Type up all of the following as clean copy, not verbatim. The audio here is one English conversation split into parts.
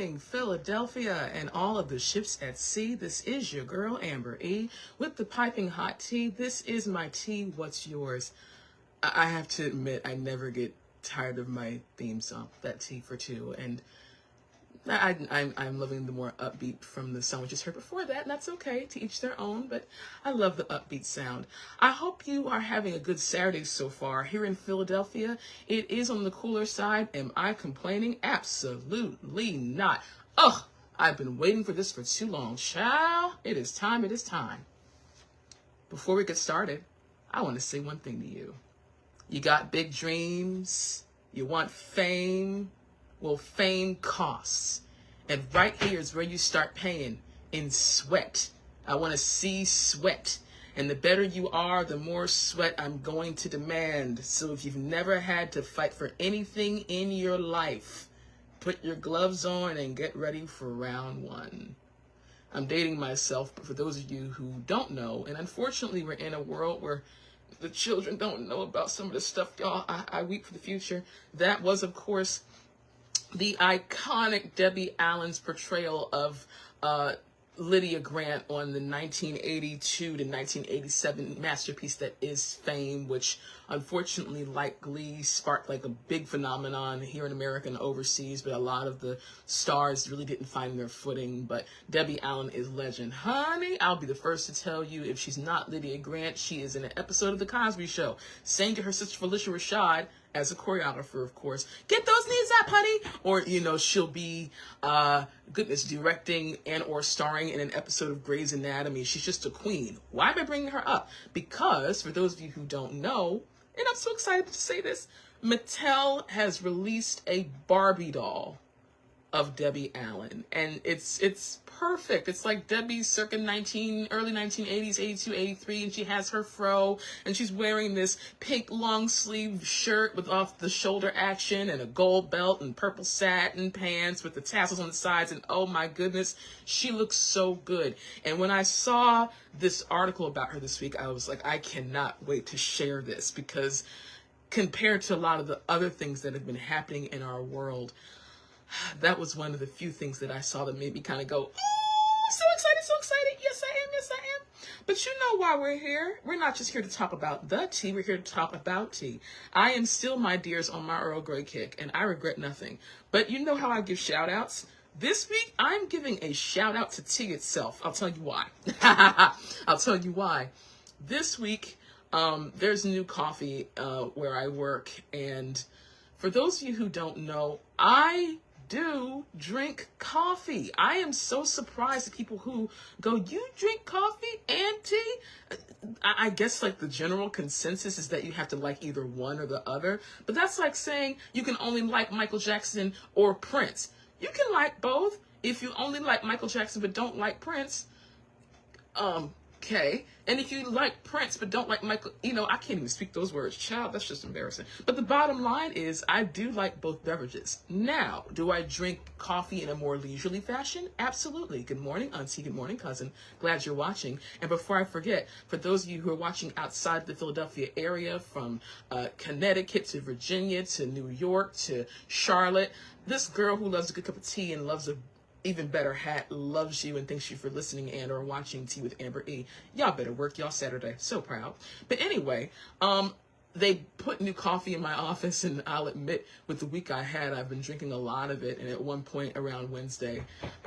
morning, Philadelphia and all of the ships at sea. This is your girl, Amber E, with the piping hot tea. This is my tea. What's yours? I have to admit, I never get tired of my theme song, that tea for two. And I'm loving the more upbeat from the song we just heard before that, and that's okay, to each their own, but I love the upbeat sound. I hope you are having a good Saturday so far. Here in Philadelphia, it is on the cooler side. Am I complaining? Absolutely not. Ugh, I've been waiting for this for too long. Child, it is time, it is time. Before we get started, I want to say one thing to you. You got big dreams? You want fame? Well, fame costs. And right here is where you start paying, in sweat. I want to see sweat. And the better you are, the more sweat I'm going to demand. So if you've never had to fight for anything in your life, put your gloves on and get ready for round one. I'm dating myself, but for those of you who don't know, and unfortunately we're in a world where the children don't know about some of the stuff, y'all, I weep for the future. That was, of course, the iconic Debbie Allen's portrayal of Lydia Grant on the 1982 to 1987 masterpiece that is Fame, which unfortunately, like Glee, sparked like a big phenomenon here in America and overseas, but a lot of the stars really didn't find their footing. But Debbie Allen is legend. Honey, I'll be the first to tell you, if she's not Lydia Grant, she is in an episode of The Cosby Show, saying to her sister Felicia Rashad, as a choreographer, of course, "Get those knees up, honey." Or, you know, she'll be, directing and or starring in an episode of Grey's Anatomy. She's just a queen. Why am I bringing her up? Because, for those of you who don't know, and I'm so excited to say this, Mattel has released a Barbie doll of Debbie Allen, and it's perfect. It's like Debbie circa early 1980s, 82, 83, and she has her fro, and she's wearing this pink long sleeve shirt with off the shoulder action and a gold belt and purple satin pants with the tassels on the sides, and oh my goodness, she looks so good. And when I saw this article about her this week, I was like, I cannot wait to share this, because compared to a lot of the other things that have been happening in our world, that was one of the few things that I saw that made me kind of go, oh, so excited, so excited. Yes, I am. Yes, I am. But you know why we're here. We're not just here to talk about the tea. We're here to talk about tea. I am still, my dears, on my Earl Grey kick, and I regret nothing. But you know how I give shout outs? This week, I'm giving a shout out to tea itself. I'll tell you why. I'll tell you why. This week, there's new coffee where I work. And for those of you who don't know, I do drink coffee. I am so surprised at people who go, "You drink coffee and tea?" I guess like the general consensus is that you have to like either one or the other. But that's like saying you can only like Michael Jackson or Prince. You can like both. If you only like Michael Jackson but don't like Prince, okay. And if you like Prince but don't like Michael, you know, I can't even speak those words. Child, that's just embarrassing. But the bottom line is I do like both beverages. Now, do I drink coffee in a more leisurely fashion? Absolutely. Good morning, auntie. Good morning, cousin. Glad you're watching. And before I forget, for those of you who are watching outside the Philadelphia area, from Connecticut to Virginia to New York to Charlotte, this girl who loves a good cup of tea and loves a even better hat loves you and thanks you for listening and or watching Tea with Amber E. Y'all better work y'all Saturday. So proud. But anyway, they put new coffee in my office, and I'll admit, with the week I had, I've been drinking a lot of it. And at one point around Wednesday,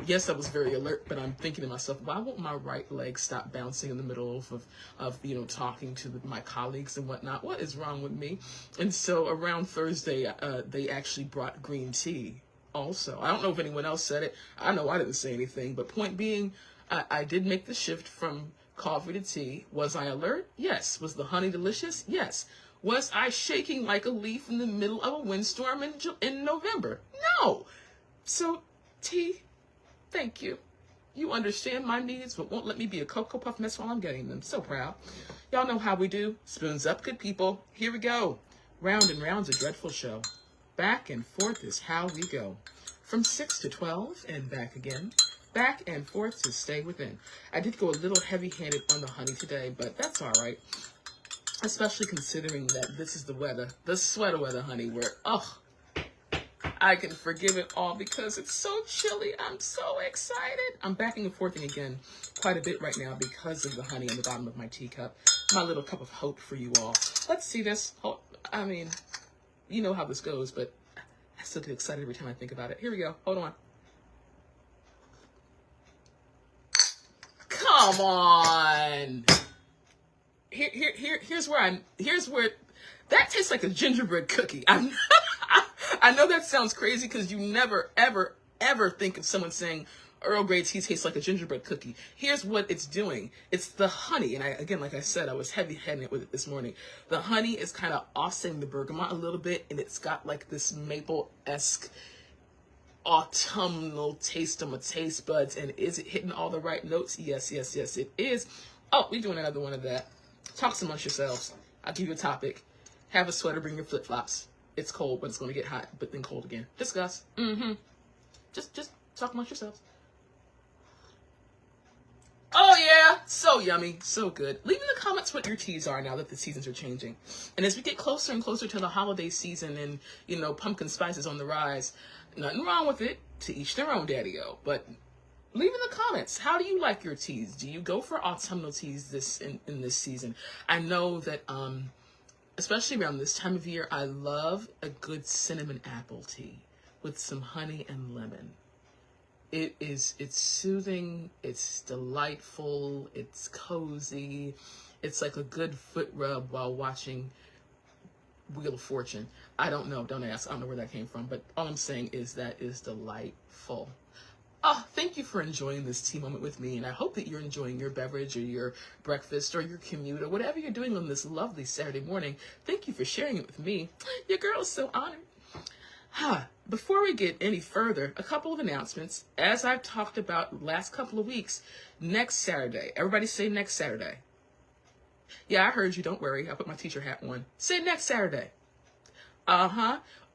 yes, I was very alert, but I'm thinking to myself, why won't my right leg stop bouncing in the middle of you know, talking to my colleagues and whatnot? What is wrong with me? And so around Thursday, they actually brought green tea. Also, I don't know if anyone else said it. I know I didn't say anything, but point being, I did make the shift from coffee to tea. Was I alert? Yes. Was the honey delicious? Yes. Was I shaking like a leaf in the middle of a windstorm in November? No. So, tea, thank you. You understand my needs, but won't let me be a Cocoa Puff mess while I'm getting them. So proud. Y'all know how we do. Spoons up, good people. Here we go. Round and round's a dreadful show. Back and forth is how we go. From 6 to 12 and back again. Back and forth to stay within. I did go a little heavy-handed on the honey today, but that's all right. Especially considering that this is the weather, the sweater weather, honey, where, I can forgive it all because it's so chilly. I'm so excited. I'm backing and forthing again quite a bit right now because of the honey on the bottom of my teacup. My little cup of hope for you all. Let's see this. I mean, you know how this goes, but I still get excited every time I think about it. Here we go. Hold on. Come on. Here's where that tastes like a gingerbread cookie. I know that sounds crazy because you never, ever, ever think of someone saying Earl Grey tea tastes like a gingerbread cookie. Here's what it's doing. It's the honey. And again, like I said, I was heavy-handed with it this morning. The honey is kind of offsetting the bergamot a little bit, and it's got like this maple-esque autumnal taste on my taste buds. And is it hitting all the right notes? Yes, yes, yes, it is. Oh, we're doing another one of that. Talk amongst yourselves. I'll give you a topic. Have a sweater, bring your flip-flops. It's cold, but it's going to get hot, but then cold again. Discuss. Just talk amongst yourselves. Oh yeah, so yummy, so good. Leave in the comments what your teas are now that the seasons are changing. And as we get closer and closer to the holiday season and, you know, pumpkin spice is on the rise, nothing wrong with it. To each their own, daddy-o. But leave in the comments, how do you like your teas? Do you go for autumnal teas in this season? I know that, especially around this time of year, I love a good cinnamon apple tea with some honey and lemon. It's soothing, it's delightful, it's cozy. It's like a good foot rub while watching Wheel of Fortune. I don't know, don't ask, I don't know where that came from, but all I'm saying is that is delightful. Oh, thank you for enjoying this tea moment with me, and I hope that you're enjoying your beverage or your breakfast or your commute or whatever you're doing on this lovely Saturday morning. Thank you for sharing it with me. Your girl is so honored. Before we get any further, a couple of announcements. As I've talked about the last couple of weeks, next Saturday. Everybody say next Saturday. Yeah, I heard you. Don't worry. I put my teacher hat on. Say next Saturday.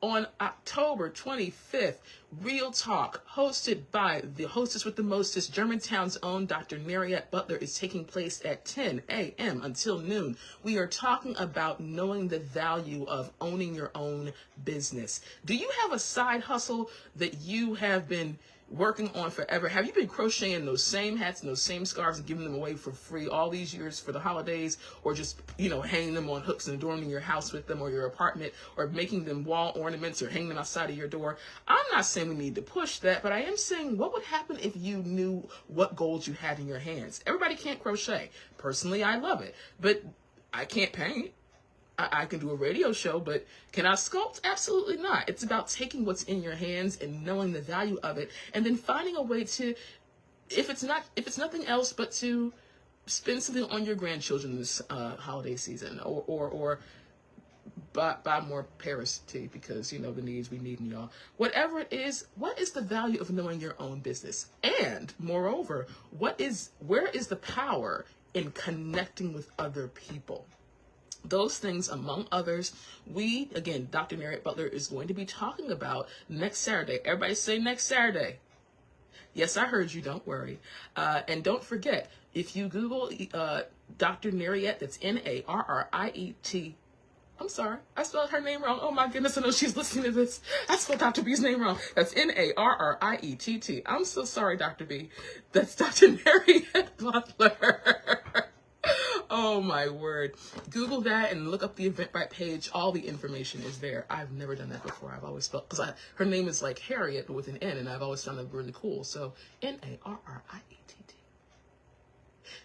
On October 25th, Real Talk, hosted by the hostess with the mostest, Germantown's own Dr. Mariette Butler, is taking place at 10 a.m. until noon. We are talking about knowing the value of owning your own business. Do you have a side hustle that you have been working on forever? Have you been crocheting those same hats and those same scarves and giving them away for free all these years for the holidays, or just, you know, hanging them on hooks and adorning your house with them or your apartment, or making them wall ornaments or hanging them outside of your door? I'm not saying we need to push that, but I am saying what would happen if you knew what goals you had in your hands. Everybody can't crochet. Personally, I love it, but I can't paint. I can do a radio show, but can I sculpt? Absolutely not. It's about taking what's in your hands and knowing the value of it, and then finding a way to, if it's nothing else, but to spend something on your grandchildren this holiday season, or buy more Paris tea, because, you know, the needs we need in y'all. Whatever it is, what is the value of knowing your own business? And moreover, where is the power in connecting with other people? Those things, among others, again, Dr. Mariette Butler is going to be talking about next Saturday. Everybody say next Saturday. Yes, I heard you. Don't worry. And don't forget, if you Google Dr. Mariette, that's Narriet. I'm sorry, I spelled her name wrong. Oh my goodness, I know she's listening to this. I spelled Dr. B's name wrong. That's Narriett. I'm so sorry, Dr. B. That's Dr. Mariette Butler. Oh my word. Google that and look up the Eventbrite page. All the information is there. I've never done that before. I've always spelled, because her name is like Harriet, but with an N, and I've always found that really cool. So Narriett.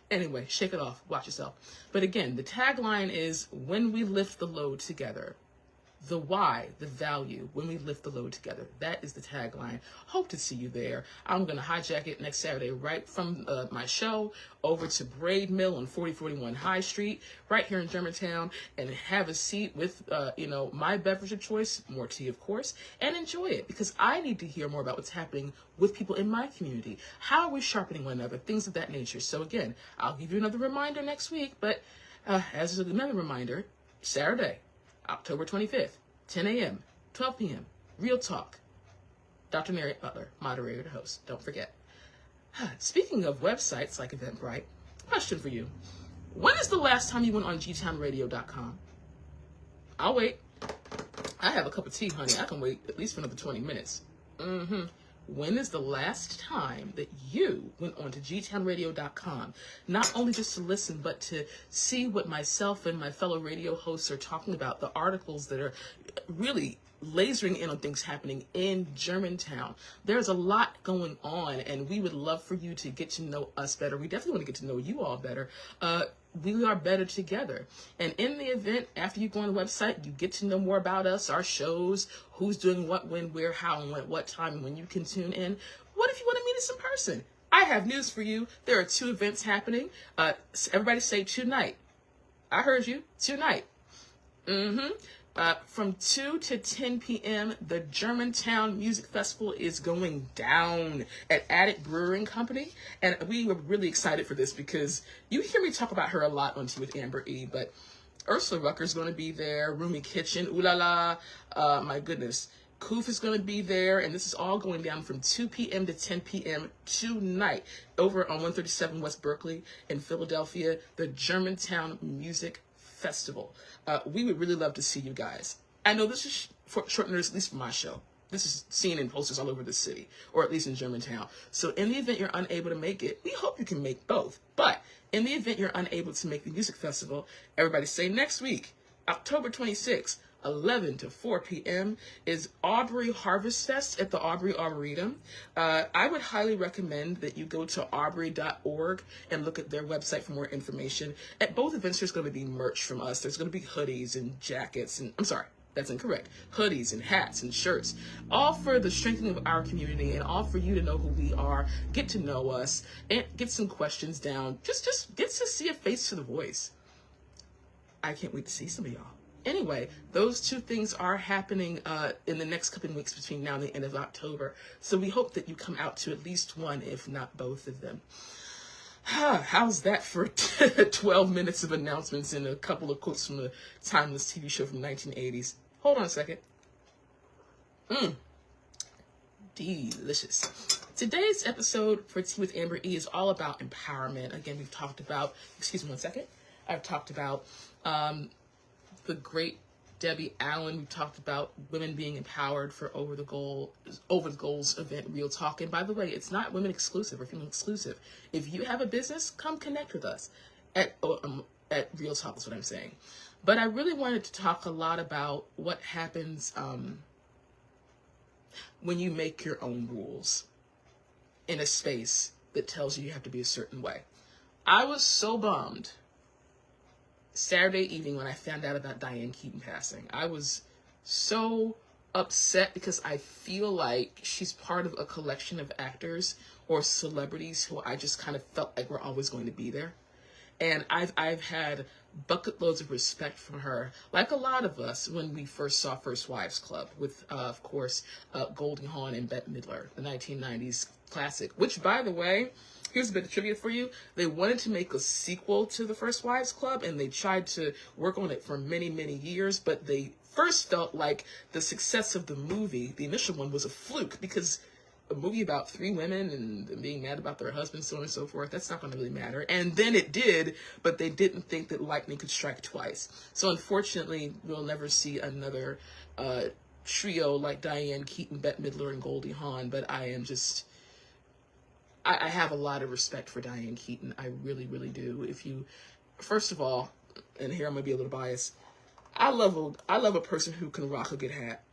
Anyway, shake it off. Watch yourself. But again, the tagline is, when we lift the load together. The why, the value, when we lift the load together. That is the tagline. Hope to see you there. I'm going to hijack it next Saturday right from my show over to Braid Mill on 4041 High Street, right here in Germantown, and have a seat with, my beverage of choice, more tea, of course, and enjoy it, because I need to hear more about what's happening with people in my community. How are we sharpening one another? Things of that nature. So again, I'll give you another reminder next week, but as another reminder, Saturday, October 25th, 10 a.m., 12 p.m., Real Talk. Dr. Mariette Butler, moderator to host. Don't forget. Speaking of websites like Eventbrite, question for you. When is the last time you went on gtownradio.com? I'll wait. I have a cup of tea, honey. I can wait at least for another 20 minutes. When is the last time that you went on to gtownradio.com, not only just to listen, but to see what myself and my fellow radio hosts are talking about, the articles that are really lasering in on things happening in Germantown? There's a lot going on, and we would love for you to get to know us better. We definitely want to get to know you all better. We are better together. And in the event, after you go on the website, you get to know more about us, our shows, who's doing what, when, where, how, and at what time, and when you can tune in. What if you want to meet us in person? I have news for you. There are 2 events happening. Everybody say tonight. I heard you. Tonight. From 2 to 10 p.m., the Germantown Music Festival is going down at Attic Brewing Company. And we were really excited for this because you hear me talk about her a lot on Tea with Amber E. But Ursula Rucker's going to be there. Roomy Kitchen. Ooh la la. My goodness. Koof is going to be there. And this is all going down from 2 p.m. to 10 p.m. tonight over on 137 West Berkeley in Philadelphia. The Germantown Music Festival. We would really love to see you guys. I know this is short notice, at least for my show. This is seen in posters all over the city, or at least in Germantown. So in the event you're unable to make it, we hope you can make both. But in the event you're unable to make the music festival, everybody say next week, October 26th, 11 to 4 p.m. is Aubrey Harvest Fest at the Aubrey Arboretum. I would highly recommend that you go to aubrey.org and look at their website for more information. At both events, there's going to be merch from us. There's going to be hoodies and jackets and, I'm sorry, that's incorrect. Hoodies and hats and shirts, all for the strengthening of our community and all for you to know who we are, get to know us, and get some questions down. Just get to see a face to the voice. I can't wait to see some of y'all. Anyway, those 2 things are happening in the next couple of weeks between now and the end of October. So we hope that you come out to at least one, if not both of them. How's that for 12 minutes of announcements and a couple of quotes from a timeless TV show from the 1980s? Hold on a second. Delicious. Today's episode for Tea with Amber E is all about empowerment. Again, we've talked about, excuse me one second. I've talked about the great Debbie Allen. We talked about women being empowered for Over the Goals event, Real Talk. And by the way, it's not women exclusive or female exclusive. If you have a business, come connect with us at Real Talk is what I'm saying. But I really wanted to talk a lot about what happens when you make your own rules in a space that tells you have to be a certain way. I was so bummed Saturday evening when I found out about Diane Keaton passing. I was so upset because I feel like she's part of a collection of actors or celebrities who I just kind of felt like were always going to be there. And I've had bucket loads of respect for her, like a lot of us when we first saw First Wives Club with, of course, Goldie Hawn and Bette Midler, the 1990s classic, which, by the way, here's a bit of trivia for you. They wanted to make a sequel to the First Wives Club, and they tried to work on it for many, many years, but they first felt like the success of the movie, the initial one, was a fluke, because a movie about 3 women and them being mad about their husbands, so on and so forth, that's not going to really matter. And then it did, but they didn't think that lightning could strike twice. So unfortunately, we'll never see another trio like Diane Keaton, Bette Midler, and Goldie Hawn, but I am just... I have a lot of respect for Diane Keaton. I really, really do. First of all, and here I'm going to be a little biased, I love a person who can rock a good hat,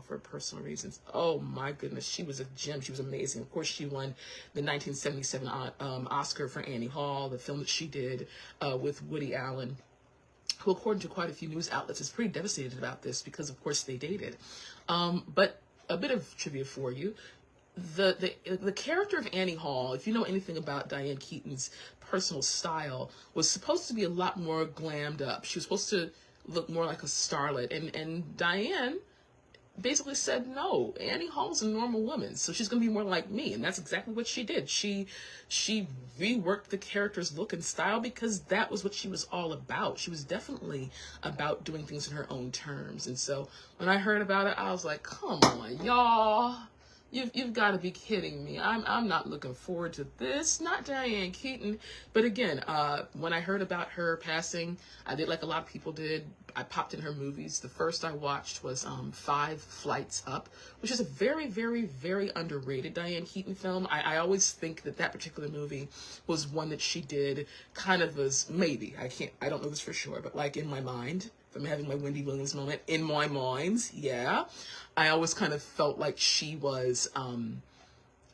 for personal reasons. Oh my goodness, she was a gem. She was amazing. Of course, she won the 1977 Oscar for Annie Hall, the film that she did with Woody Allen, who, according to quite a few news outlets, is pretty devastated about this because, of course, they dated. But a bit of trivia for you. The character of Annie Hall, if you know anything about Diane Keaton's personal style, was supposed to be a lot more glammed up. She was supposed to look more like a starlet. And Diane basically said, no, Annie Hall's a normal woman, so she's going to be more like me. And that's exactly what she did. She reworked the character's look and style because that was what she was all about. She was definitely about doing things in her own terms. And so when I heard about it, I was like, come on, y'all. You've got to be kidding me. I'm not looking forward to this. Not Diane Keaton. But again, when I heard about her passing, I did like a lot of people did. I popped in her movies. The first I watched was 5 Flights Up, which is a very, very, very underrated Diane Keaton film. I always think that that particular movie was one that she did kind of as maybe, I don't know this for sure, but like in my mind, if I'm having my Wendy Williams moment, in my mind, yeah, I always kind of felt like she was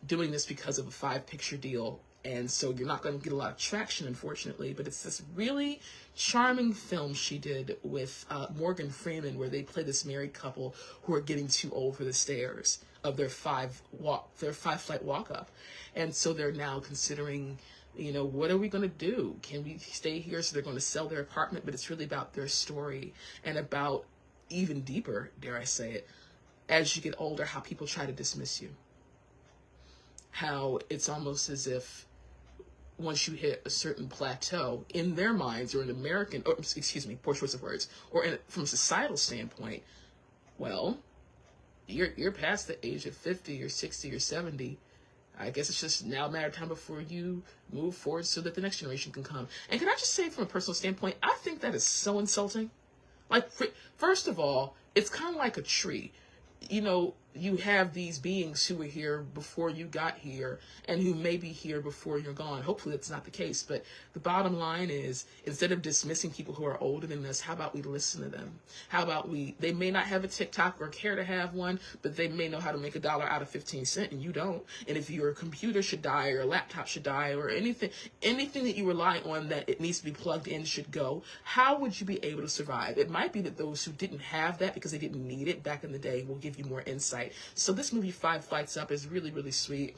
doing this because of a 5-picture deal. And so you're not going to get a lot of traction, unfortunately, but it's this really charming film she did with Morgan Freeman, where they play this married couple who are getting too old for the stairs of their 5-flight walk up. And so they're now considering, you know, what are we going to do? Can we stay here? So they're going to sell their apartment, but it's really about their story and about, even deeper, dare I say it, as you get older, how people try to dismiss you. How it's almost as if once you hit a certain plateau in their minds, or in American, or excuse me, poor choice of words, or from a societal standpoint, well, you're past the age of 50 or 60 or 70. I guess it's just now a matter of time before you move forward so that the next generation can come. And can I just say, from a personal standpoint, I think that is so insulting. Like, first of all, it's kind of like a tree. You know, you have these beings who were here before you got here and who may be here before you're gone. Hopefully that's not the case. But the bottom line is, instead of dismissing people who are older than us, how about we listen to them? How about they may not have a TikTok or care to have one, but they may know how to make $1 out of 15 cents and you don't. And if your computer should die or a laptop should die or anything that you rely on that it needs to be plugged in should go, how would you be able to survive? It might be that those who didn't have that because they didn't need it back in the day will give you more insight. So this movie, 5 Flights Up, is really, really sweet.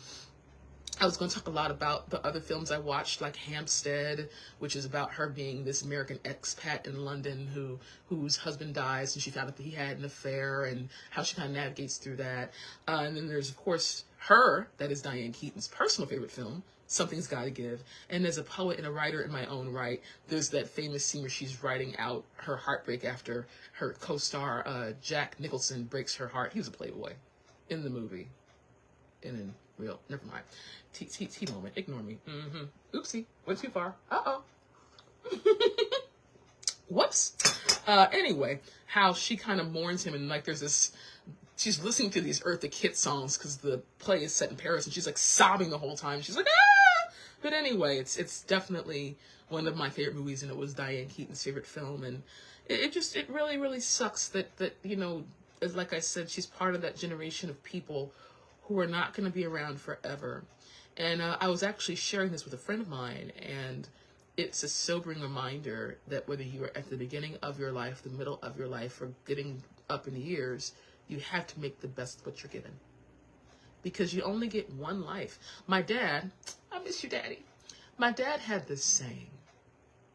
I was going to talk a lot about the other films I watched, like Hampstead, which is about her being this American expat in London whose husband dies, and she found out that he had an affair, and how she kind of navigates through that. And then there's, of course, that is Diane Keaton's personal favorite film, Something's Gotta Give. And as a poet and a writer in my own right, there's that famous scene where she's writing out her heartbreak after her co-star, Jack Nicholson, breaks her heart. He was a playboy in the movie. And in real, never mind. T moment, ignore me. Oopsie, went too far. Uh-oh. Whoops. Anyway, how she kind of mourns him, and like there's this, she's listening to these Eartha Kitt songs because the play is set in Paris, and she's like sobbing the whole time. She's like, ah! But anyway, it's definitely one of my favorite movies, and it was Diane Keaton's favorite film, and it really, really sucks that you know, as like I said, she's part of that generation of people who are not going to be around forever. And I was actually sharing this with a friend of mine, and it's a sobering reminder that whether you are at the beginning of your life, the middle of your life, or getting up in the years, you have to make the best of what you're given. Because you only get one life. My dad, I miss you, Daddy. My dad had this saying.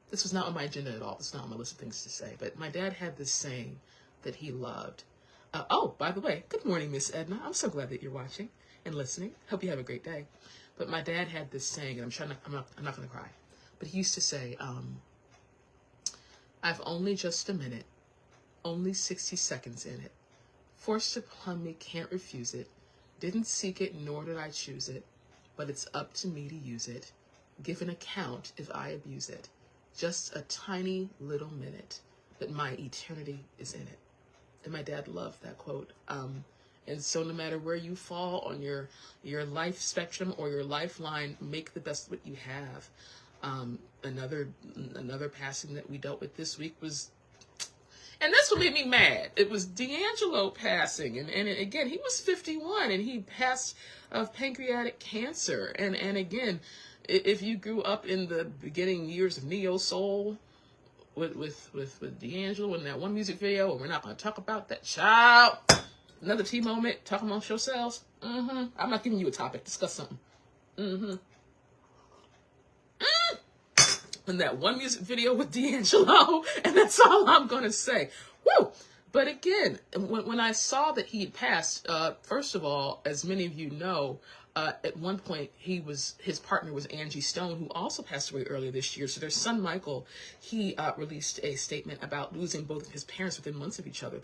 This was not on my agenda at all. This is not on my list of things to say. But my dad had this saying that he loved. Oh, by the way, good morning, Miss Edna. I'm so glad that you're watching and listening. Hope you have a great day. But my dad had this saying, and I'm not going to cry. But he used to say, I've only just a minute, only 60 seconds in it. Forced upon me, can't refuse it. Didn't seek it, nor did I choose it. But it's up to me to use it. Give an account if I abuse it. Just a tiny little minute, but my eternity is in it. And my dad loved that quote. And so no matter where you fall on your life spectrum or your lifeline, make the best of what you have. Another passing that we dealt with this week was, and this what made me mad. It was D'Angelo passing, and again, he was 51, and he passed of pancreatic cancer. And again, if you grew up in the beginning years of neo soul with D'Angelo in that one music video, and we're not going to talk about that, child. Another T moment, talking amongst yourselves. I'm not giving you a topic. Discuss something. In that one music video with D'Angelo, and that's all I'm going to say. Woo! But again, when I saw that he had passed, first of all, as many of you know, at one point his partner was Angie Stone, who also passed away earlier this year. So their son Michael, he released a statement about losing both of his parents within months of each other.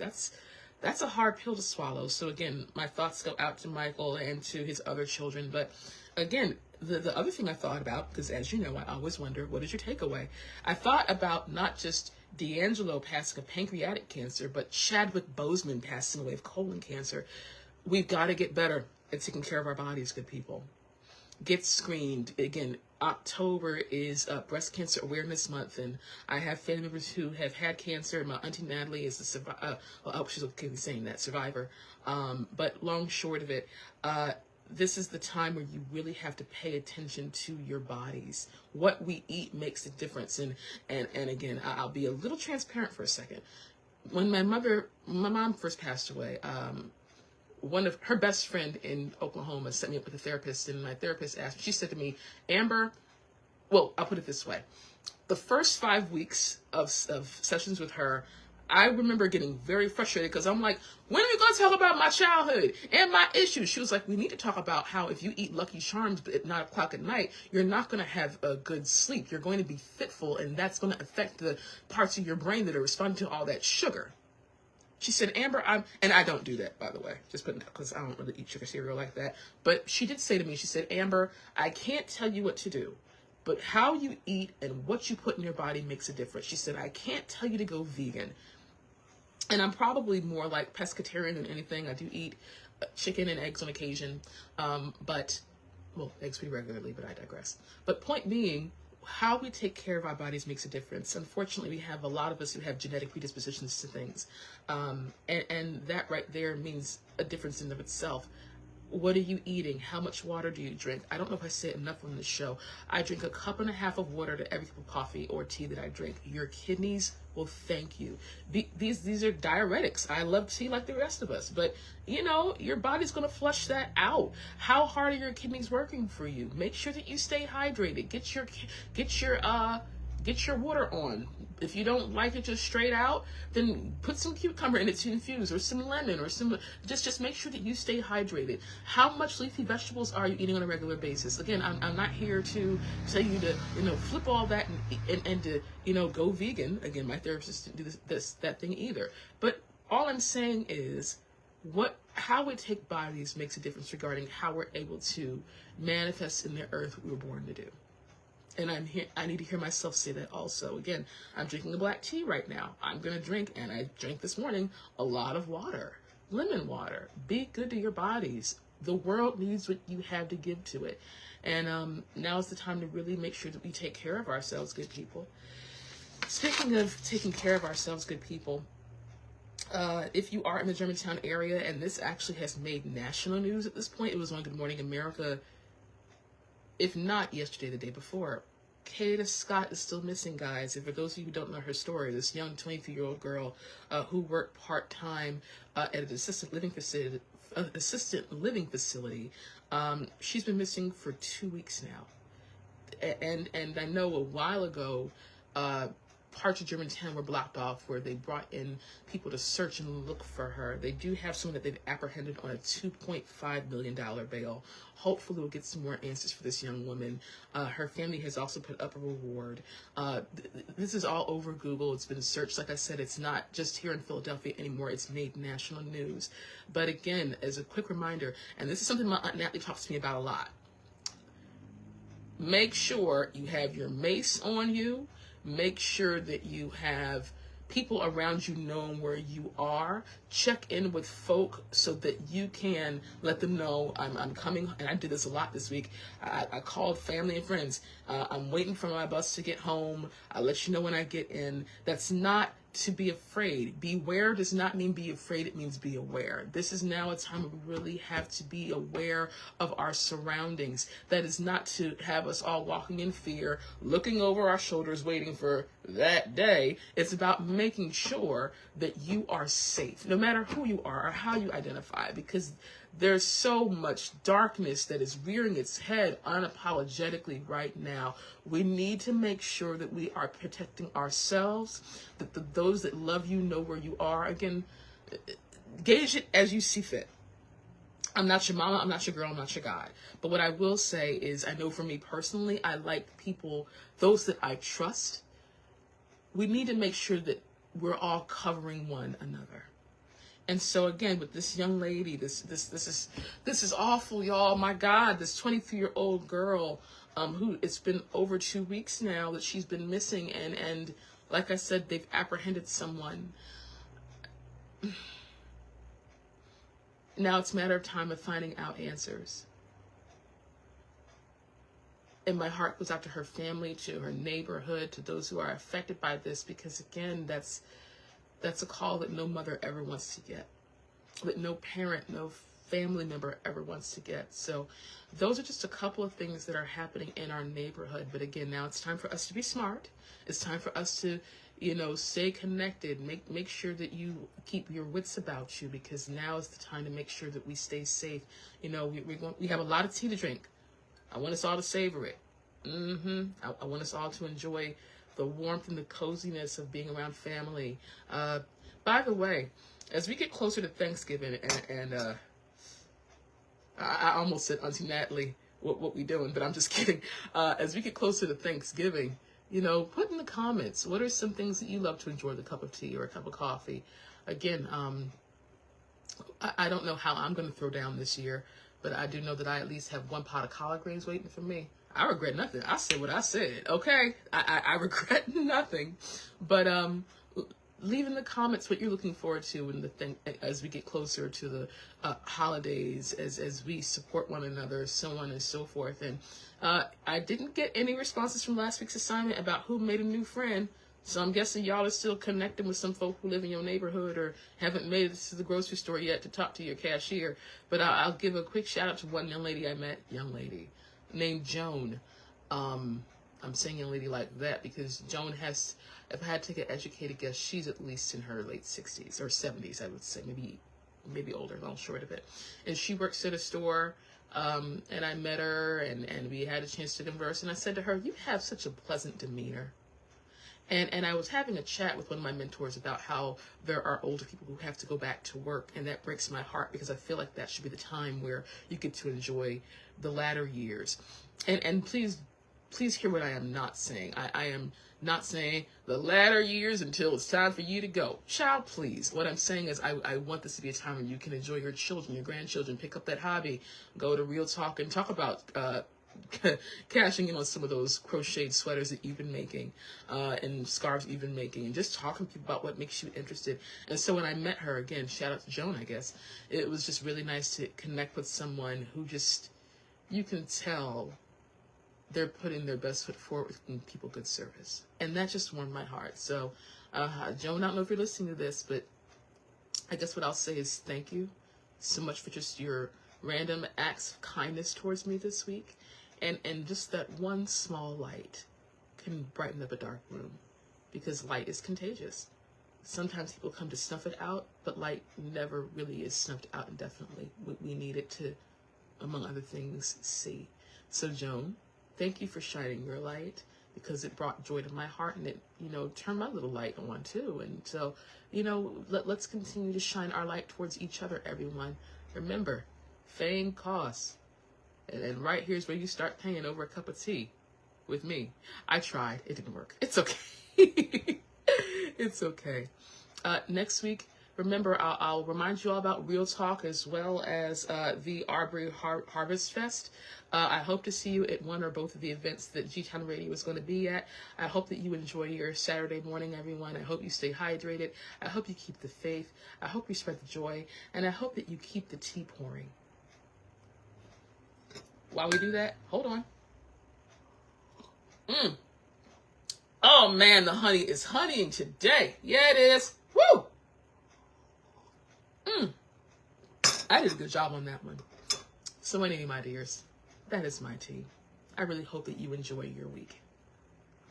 That's a hard pill to swallow. So again, my thoughts go out to Michael and to his other children. But again, the other thing I thought about, because as you know, I always wonder, what is your takeaway? I thought about not just D'Angelo passing of pancreatic cancer, but Chadwick Boseman passing away of colon cancer. We've got to get better at taking care of our bodies, good people. Get screened. Again, October is Breast Cancer Awareness Month, and I have family members who have had cancer. My auntie Natalie is a survivor. She's okay with saying that, survivor. But long short of it, this is the time where you really have to pay attention to your bodies. What we eat makes a difference. And again, I'll be a little transparent for a second. When my mom first passed away, one of her best friend in Oklahoma set me up with a therapist, and my therapist asked me, she said to me, Amber, well, I'll put it this way. The first 5 weeks of sessions with her, I remember getting very frustrated because I'm like, when are we going to talk about my childhood and my issues? She was like, we need to talk about how if you eat Lucky Charms at 9 o'clock at night, you're not going to have a good sleep. You're going to be fitful, and that's going to affect the parts of your brain that are responding to all that sugar. She said, Amber, and I don't do that, by the way, just because I don't really eat sugar cereal like that. But she did say to me, she said, Amber, I can't tell you what to do, but how you eat and what you put in your body makes a difference. She said, I can't tell you to go vegan. And I'm probably more like pescatarian than anything. I do eat chicken and eggs on occasion, but, well, eggs pretty regularly, but I digress. But point being, how we take care of our bodies makes a difference. Unfortunately, we have a lot of us who have genetic predispositions to things. And that right there means a difference in of itself. What are you eating? How much water do you drink? I don't know if I say enough on this show. I drink 1.5 cups of water to every cup of coffee or tea that I drink. Your kidneys will thank you. These are diuretics. I love tea like the rest of us, but you know, your body's going to flush that out. How hard are your kidneys working for you? Make sure that you stay hydrated. Get your water on. If you don't like it just straight out, then put some cucumber in it to infuse, or some lemon, or some, just make sure that you stay hydrated. How much leafy vegetables are you eating on a regular basis? Again, I'm not here to tell you to, flip all that and to, go vegan. Again, my therapist didn't do that thing either. But all I'm saying is, how we take bodies makes a difference regarding how we're able to manifest in the earth we were born to do. And I need to hear myself say that also. Again, I'm drinking a black tea right now. I'm going to drink, and I drank this morning, a lot of water. Lemon water. Be good to your bodies. The world needs what you have to give to it. And now is the time to really make sure that we take care of ourselves, good people. Speaking of taking care of ourselves, good people, if you are in the Germantown area, and this actually has made national news at this point, it was on Good Morning America, if not yesterday, the day before. Kata Scott is still missing, guys. And for those of you who don't know her story, this young 23-year-old girl who worked part-time at an assisted living facility, she's been missing for 2 weeks now. And I know a while ago, parts of Germantown were blocked off where they brought in people to search and look for her. They do have someone that they've apprehended on a $2.5 million bail. Hopefully we'll get some more answers for this young woman. Her family has also put up a reward. This is all over Google. It's been searched. Like I said, it's not just here in Philadelphia anymore. It's made national news. But again, as a quick reminder, and this is something my Aunt Natalie talks to me about a lot, make sure you have your mace on you. Make sure that you have people around you knowing where you are. Check in with folk so that you can let them know I'm coming. And I did this a lot this week. I called family and friends. I'm waiting for my bus to get home. I'll let you know when I get in. That's not to be afraid. Beware does not mean be afraid. It means be aware. This is now a time where we really have to be aware of our surroundings. That is not to have us all walking in fear, looking over our shoulders, waiting for that day. It's about making sure that you are safe, no matter who you are or how you identify, because there's so much darkness that is rearing its head unapologetically right now. We need to make sure that we are protecting ourselves, that those that love you know where you are. Again, gauge it as you see fit. I'm not your mama, I'm not your girl, I'm not your guy. But what I will say is, I know for me personally, I like people, those that I trust. We need to make sure that we're all covering one another. And so again, with this young lady, this is awful, y'all. My God, this 23-year-old girl, who it's been over 2 weeks now that she's been missing, and like I said, they've apprehended someone. Now it's a matter of time of finding out answers. And my heart goes out to her family, to her neighborhood, to those who are affected by this, because again, that's a call that no mother ever wants to get, that no parent, no family member ever wants to get. So those are just a couple of things that are happening in our neighborhood. But again, now it's time for us to be smart. It's time for us to, stay connected. Make sure that you keep your wits about you, because now is the time to make sure that we stay safe. We have a lot of tea to drink. I want us all to savor it. I want us all to enjoy the warmth and the coziness of being around family. By the way, as we get closer to Thanksgiving, and I almost said Auntie Natalie, what we doing, but I'm just kidding. As we get closer to Thanksgiving, put in the comments, what are some things that you love to enjoy with a cup of tea or a cup of coffee? Again, I don't know how I'm going to throw down this year, but I do know that I at least have 1 pot of collard greens waiting for me. I regret nothing. I said what I said, okay? I regret nothing. But leave in the comments what you're looking forward to as we get closer to the holidays, as we support one another, so on and so forth. And I didn't get any responses from last week's assignment about who made a new friend. So I'm guessing y'all are still connecting with some folk who live in your neighborhood or haven't made it to the grocery store yet to talk to your cashier. But I'll give a quick shout out to one young lady I met, named Joan. I'm saying young lady like that because Joan has, if I had to take an educated guess, she's at least in her late 60s or 70s, I would say, maybe older, a little short of it. And she works at a store, and I met her, and we had a chance to converse, and I said to her, you have such a pleasant demeanor. And I was having a chat with one of my mentors about how there are older people who have to go back to work, and that breaks my heart because I feel like that should be the time where you get to enjoy the latter years. And please hear what I am not saying. I am not saying the latter years until it's time for you to go. Child, please. What I'm saying is I want this to be a time where you can enjoy your children, your grandchildren, pick up that hobby, go to Real Talk and talk about cashing in on some of those crocheted sweaters that you've been making, and scarves you've been making, and just talking to people about what makes you interested. And so when I met her, again, shout out to Joan, I guess, it was just really nice to connect with someone who just, you can tell they're putting their best foot forward with giving people good service. And that just warmed my heart. So, Joan, I don't know if you're listening to this, but I guess what I'll say is thank you so much for just your random acts of kindness towards me this week. And just that one small light can brighten up a dark room, because light is contagious. Sometimes people come to snuff it out, but light never really is snuffed out indefinitely. We need it to, among other things, see. So Joan, thank you for shining your light, because it brought joy to my heart, and it, turned my little light on too. And so, let's continue to shine our light towards each other, everyone. Remember, fame costs. And right here's where you start paying over a cup of tea with me. I tried. It didn't work. It's okay. It's okay. Next week, remember, I'll remind you all about Real Talk as well as the Arbery Harvest Fest. I hope to see you at one or both of the events that G-Town Radio is going to be at. I hope that you enjoy your Saturday morning, everyone. I hope you stay hydrated. I hope you keep the faith. I hope you spread the joy. And I hope that you keep the tea pouring. While we do that, hold on. Oh man, the honey is honeying today. Yeah, it is. Woo! I did a good job on that one. So anyway, my dears, that is my tea. I really hope that you enjoy your week.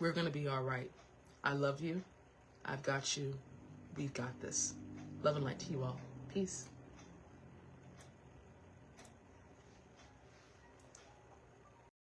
We're going to be all right. I love you. I've got you. We've got this. Love and light to you all. Peace.